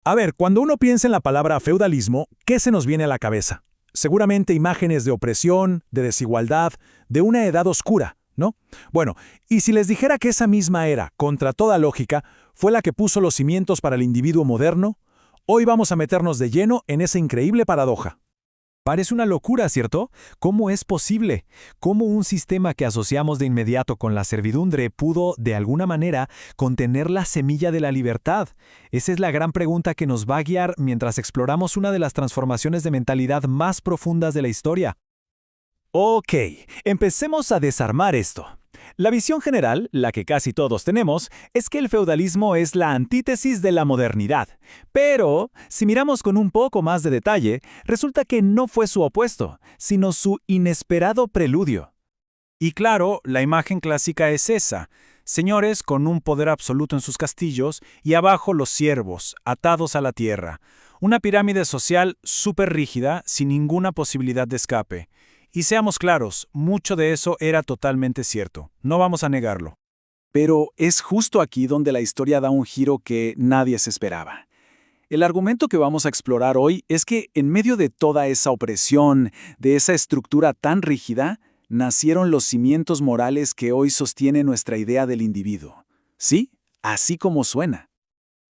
A ver, cuando uno piensa en la palabra feudalismo, ¿qué se nos viene a la cabeza? Seguramente imágenes de opresión, de desigualdad, de una edad oscura, ¿no? Bueno, y si les dijera que esa misma era, contra toda lógica, fue la que puso los cimientos para el individuo moderno, hoy vamos a meternos de lleno en esa increíble paradoja. Parece una locura, ¿cierto? ¿Cómo es posible? ¿Cómo un sistema que asociamos de inmediato con la servidumbre pudo, de alguna manera, contener la semilla de la libertad? Esa es la gran pregunta que nos va a guiar mientras exploramos una de las transformaciones de mentalidad más profundas de la historia. Ok, empecemos a desarmar esto. La visión general, la que casi todos tenemos, es que el feudalismo es la antítesis de la modernidad. Pero, si miramos con un poco más de detalle, resulta que no fue su opuesto, sino su inesperado preludio. Y claro, la imagen clásica es esa: señores con un poder absoluto en sus castillos y abajo los siervos, atados a la tierra. Una pirámide social súper rígida, sin ninguna posibilidad de escape. Y seamos claros, mucho de eso era totalmente cierto, no vamos a negarlo. Pero es justo aquí donde la historia da un giro que nadie se esperaba. El argumento que vamos a explorar hoy es que en medio de toda esa opresión, de esa estructura tan rígida, nacieron los cimientos morales que hoy sostienen nuestra idea del individuo. ¿Sí? Así como suena.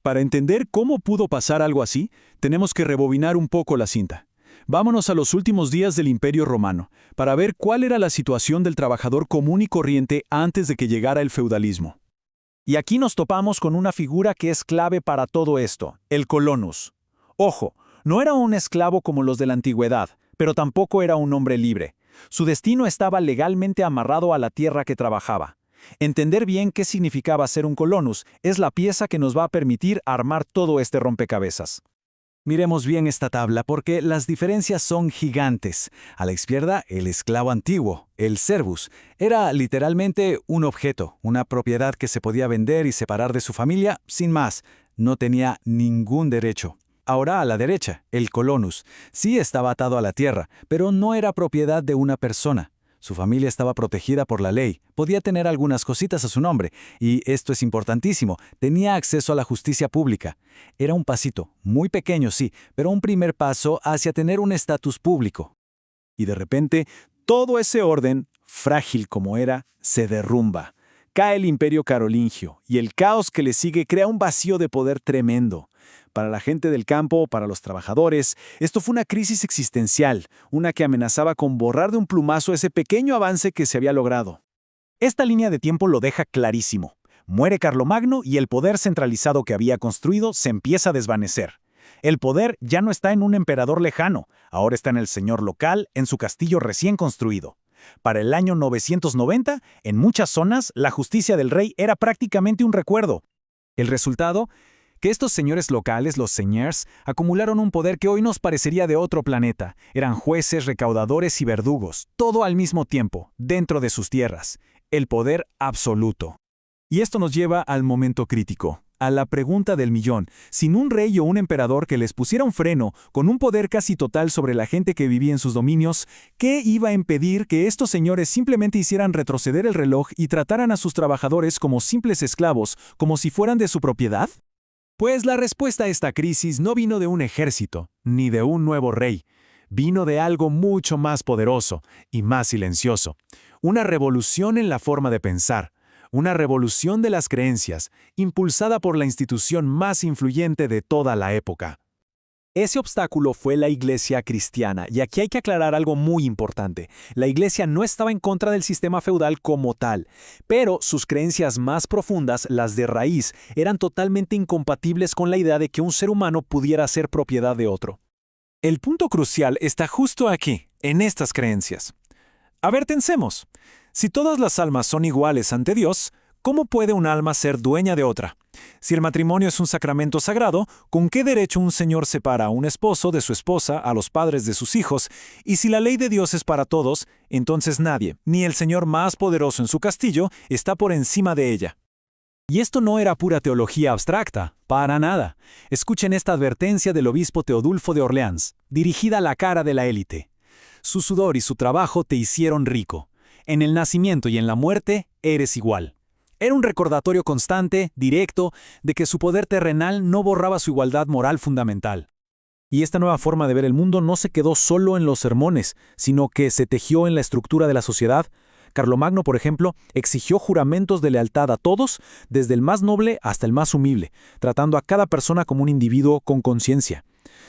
Para entender cómo pudo pasar algo así, tenemos que rebobinar un poco la cinta. Vámonos a los últimos días del Imperio Romano, para ver cuál era la situación del trabajador común y corriente antes de que llegara el feudalismo. Y aquí nos topamos con una figura que es clave para todo esto, el colonus. Ojo, no era un esclavo como los de la antigüedad, pero tampoco era un hombre libre. Su destino estaba legalmente amarrado a la tierra que trabajaba. Entender bien qué significaba ser un colonus es la pieza que nos va a permitir armar todo este rompecabezas. Miremos bien esta tabla porque las diferencias son gigantes. A la izquierda, el esclavo antiguo, el servus, era literalmente un objeto, una propiedad que se podía vender y separar de su familia sin más. No tenía ningún derecho. Ahora a la derecha, el colonus, sí estaba atado a la tierra, pero no era propiedad de una persona. Su familia estaba protegida por la ley, podía tener algunas cositas a su nombre, y esto es importantísimo, tenía acceso a la justicia pública. Era un pasito, muy pequeño sí, pero un primer paso hacia tener un estatus público. Y de repente, todo ese orden, frágil como era, se derrumba. Cae el imperio carolingio, y el caos que le sigue crea un vacío de poder tremendo. Para la gente del campo, para los trabajadores, esto fue una crisis existencial, una que amenazaba con borrar de un plumazo ese pequeño avance que se había logrado. Esta línea de tiempo lo deja clarísimo. Muere Carlomagno y el poder centralizado que había construido se empieza a desvanecer. El poder ya no está en un emperador lejano, ahora está en el señor local, en su castillo recién construido. Para el año 990, en muchas zonas, la justicia del rey era prácticamente un recuerdo. El resultado, que estos señores locales, los seigneurs, acumularon un poder que hoy nos parecería de otro planeta. Eran jueces, recaudadores y verdugos, todo al mismo tiempo, dentro de sus tierras. El poder absoluto. Y esto nos lleva al momento crítico, a la pregunta del millón. Sin un rey o un emperador que les pusiera un freno, con un poder casi total sobre la gente que vivía en sus dominios, ¿qué iba a impedir que estos señores simplemente hicieran retroceder el reloj y trataran a sus trabajadores como simples esclavos, como si fueran de su propiedad? Pues la respuesta a esta crisis no vino de un ejército, ni de un nuevo rey. Vino de algo mucho más poderoso y más silencioso. Una revolución en la forma de pensar. Una revolución de las creencias, impulsada por la institución más influyente de toda la época. Ese obstáculo fue la Iglesia cristiana, y aquí hay que aclarar algo muy importante. La Iglesia no estaba en contra del sistema feudal como tal, pero sus creencias más profundas, las de raíz, eran totalmente incompatibles con la idea de que un ser humano pudiera ser propiedad de otro. El punto crucial está justo aquí, en estas creencias. A ver, pensemos. Si todas las almas son iguales ante Dios, ¿cómo puede un alma ser dueña de otra? Si el matrimonio es un sacramento sagrado, ¿con qué derecho un señor separa a un esposo de su esposa, a los padres de sus hijos? Y si la ley de Dios es para todos, entonces nadie, ni el señor más poderoso en su castillo, está por encima de ella. Y esto no era pura teología abstracta, para nada. Escuchen esta advertencia del obispo Teodulfo de Orleans, dirigida a la cara de la élite. Su sudor y su trabajo te hicieron rico. En el nacimiento y en la muerte eres igual. Era un recordatorio constante, directo, de que su poder terrenal no borraba su igualdad moral fundamental. Y esta nueva forma de ver el mundo no se quedó solo en los sermones, sino que se tejió en la estructura de la sociedad. Carlomagno, por ejemplo, exigió juramentos de lealtad a todos, desde el más noble hasta el más humilde, tratando a cada persona como un individuo con conciencia.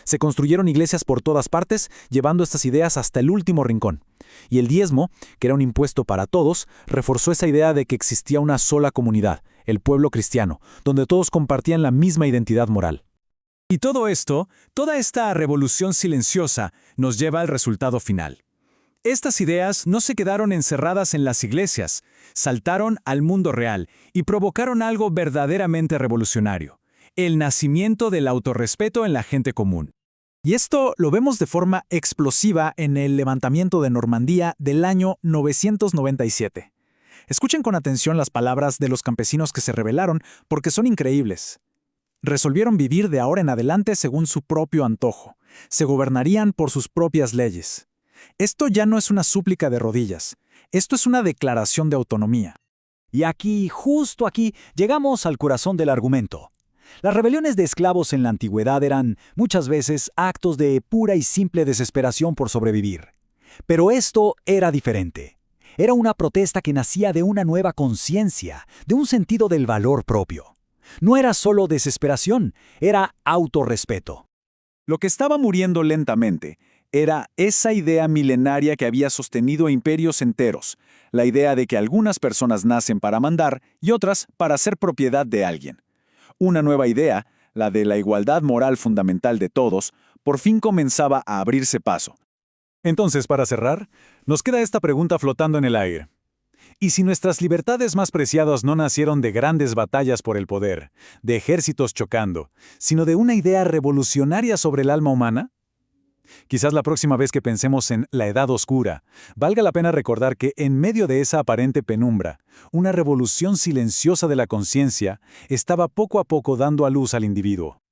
Se construyeron iglesias por todas partes, llevando estas ideas hasta el último rincón. Y el diezmo, que era un impuesto para todos, reforzó esa idea de que existía una sola comunidad, el pueblo cristiano, donde todos compartían la misma identidad moral. Y todo esto, toda esta revolución silenciosa, nos lleva al resultado final. Estas ideas no se quedaron encerradas en las iglesias, saltaron al mundo real y provocaron algo verdaderamente revolucionario: el nacimiento del autorrespeto en la gente común. Y esto lo vemos de forma explosiva en el levantamiento de Normandía del año 997. Escuchen con atención las palabras de los campesinos que se rebelaron, porque son increíbles. Resolvieron vivir de ahora en adelante según su propio antojo. Se gobernarían por sus propias leyes. Esto ya no es una súplica de rodillas. Esto es una declaración de autonomía. Y aquí, justo aquí, llegamos al corazón del argumento. Las rebeliones de esclavos en la antigüedad eran, muchas veces, actos de pura y simple desesperación por sobrevivir. Pero esto era diferente. Era una protesta que nacía de una nueva conciencia, de un sentido del valor propio. No era solo desesperación, era autorrespeto. Lo que estaba muriendo lentamente era esa idea milenaria que había sostenido imperios enteros, la idea de que algunas personas nacen para mandar y otras para ser propiedad de alguien. Una nueva idea, la de la igualdad moral fundamental de todos, por fin comenzaba a abrirse paso. Entonces, para cerrar, nos queda esta pregunta flotando en el aire. ¿Y si nuestras libertades más preciadas no nacieron de grandes batallas por el poder, de ejércitos chocando, sino de una idea revolucionaria sobre el alma humana? Quizás la próxima vez que pensemos en la Edad Oscura, valga la pena recordar que en medio de esa aparente penumbra, una revolución silenciosa de la conciencia estaba poco a poco dando a luz al individuo.